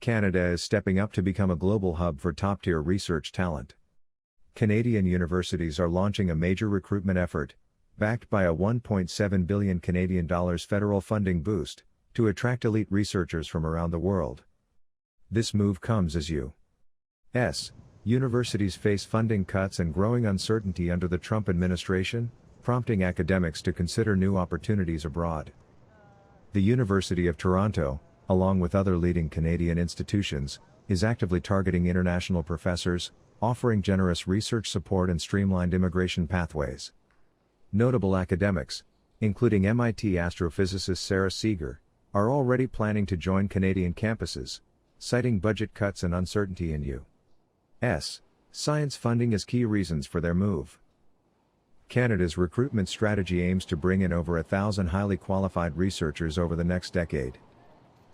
Canada is stepping up to become a global hub for top-tier research talent. Canadian universities are launching a major recruitment effort, backed by a 1.7 billion Canadian dollars federal funding boost, to attract elite researchers from around the world. This move comes as U.S. universities face funding cuts and growing uncertainty under the Trump administration, prompting academics to consider new opportunities abroad. The University of Toronto, along with other leading Canadian institutions, is actively targeting international professors, offering generous research support and streamlined immigration pathways. Notable academics, including MIT astrophysicist Sarah Seeger, are already planning to join Canadian campuses, citing budget cuts and uncertainty in U.S. science funding as key reasons for their move. Canada's recruitment strategy aims to bring in over 1,000 highly qualified researchers over the next decade.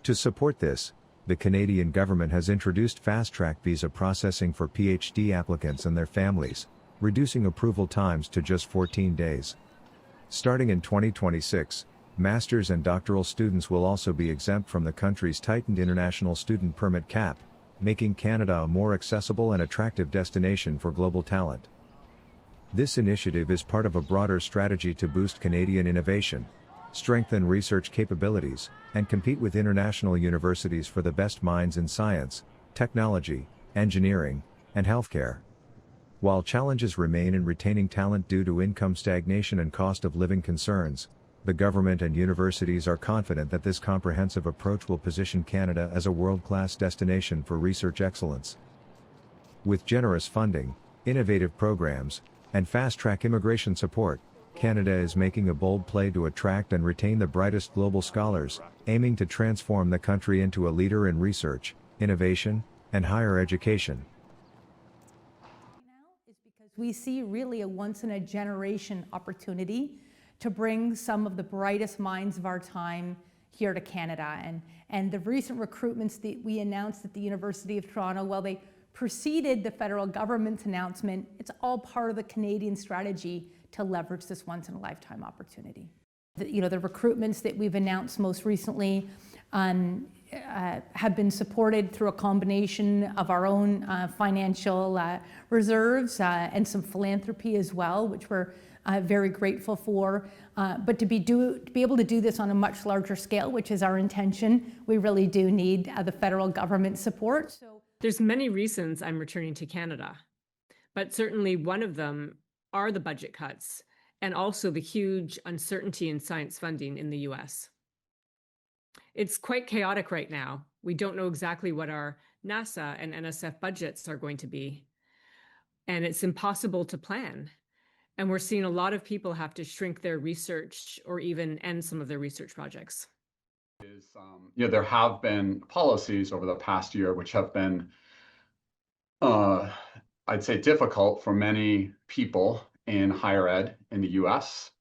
To support this, the Canadian government has introduced fast-track visa processing for PhD applicants and their families, reducing approval times to just 14 days. Starting in 2026, master's and doctoral students will also be exempt from the country's tightened international student permit cap, making Canada a more accessible and attractive destination for global talent. This initiative is part of a broader strategy to boost Canadian innovation, strengthen research capabilities, and compete with international universities for the best minds in science, technology, engineering, and healthcare. While challenges remain in retaining talent due to income stagnation and cost of living concerns, the government and universities are confident that this comprehensive approach will position Canada as a world-class destination for research excellence. With generous funding, innovative programs, and fast-track immigration support, Canada is making a bold play to attract and retain the brightest global scholars, aiming to transform the country into a leader in research, innovation, and higher education. We see really a once-in-a-generation opportunity to bring some of the brightest minds of our time here to Canada. And the recent recruitments that we announced at the University of Toronto, while they preceded the federal government's announcement, it's all part of the Canadian strategy to leverage this once-in-a-lifetime opportunity. The recruitments that we've announced most recently have been supported through a combination of our own financial reserves and some philanthropy as well, which we're very grateful for. But to be able to do this on a much larger scale, which is our intention, we really do need the federal government support. There's many reasons I'm returning to Canada, but certainly one of them are the budget cuts and also the huge uncertainty in science funding in the US. It's quite chaotic right now. We don't know exactly what our NASA and NSF budgets are going to be, and it's impossible to plan. And we're seeing a lot of people have to shrink their research or even end some of their research projects. There have been policies over the past year which have been, I'd say, difficult for many people in higher ed in the US.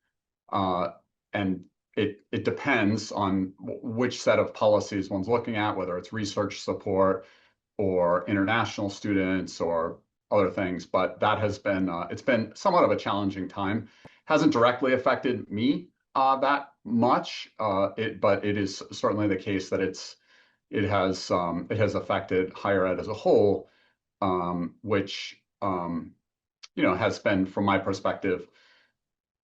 And it depends on which set of policies one's looking at, whether it's research support or international students or other things. But that has been, it's been somewhat of a challenging time. Hasn't directly affected me that much, but it is certainly the case that it has affected higher ed as a whole, which has been, from my perspective,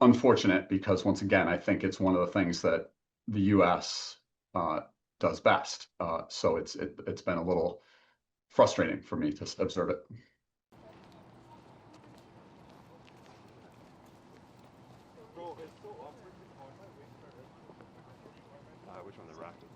unfortunate, because once again, I think it's one of the things that the U.S. does best. So it's been a little frustrating for me to observe it. Which one, the racket?